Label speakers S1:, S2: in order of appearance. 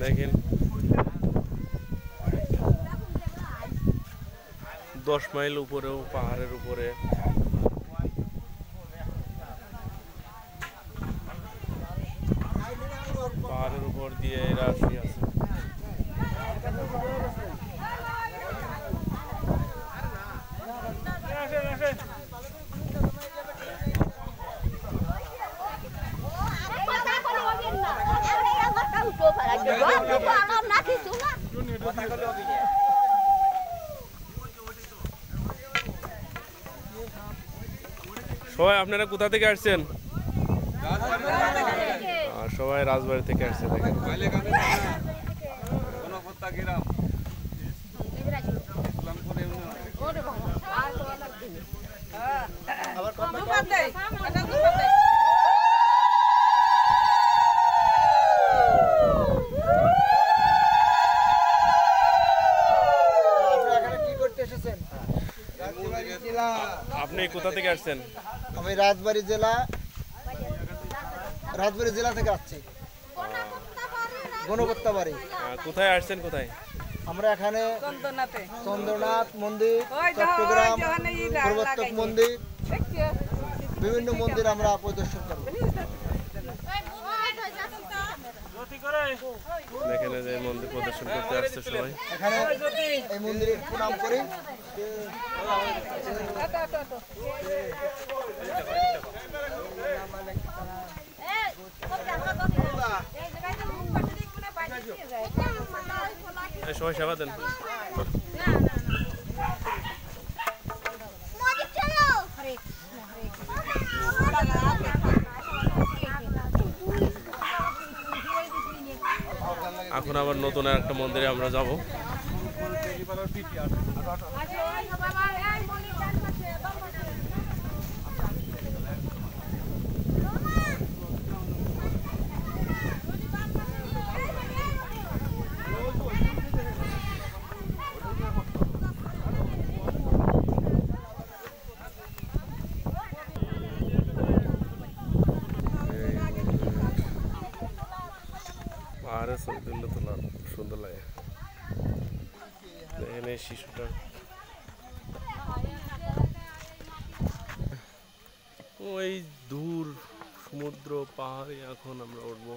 S1: দেখেন 10 মাইল উপরেও পাহাড়ের উপরে পাহাড়ের উপর দিয়ে রাশি আছে। সবাই আপনারা কোথা থেকে আসছেন? সবাই রাজবাড়ি থেকে আসছে। দেখেন আপনি কোথা থেকে আসছেন?
S2: আমি রাজবাড়ি জেলা থেকে আসছি। গণপত্তা বাড়ি।
S1: কোথায় আসছেন? কোথায়?
S2: আমরা এখানে চন্দ্রনাথ মন্দির, চট্টগ্রাম প্রবর্তক মন্দির, বিভিন্ন মন্দির আমরা পরিদর্শন করব।
S1: এখানে যে মন্দির প্রদর্শন করতে আসছে সবাই।
S2: এখানে এই মন্দিরে প্রণাম করি।
S1: সবাই সেবা দেন। এখন আবার নতুন একটা মন্দিরে আমরা যাব। পাহাড়ে ছবি তুললে তোলা সুন্দর লাগে। দেখেন এই শিশুটা ওই দূর সমুদ্র পাহাড়ে এখন আমরা উঠবো।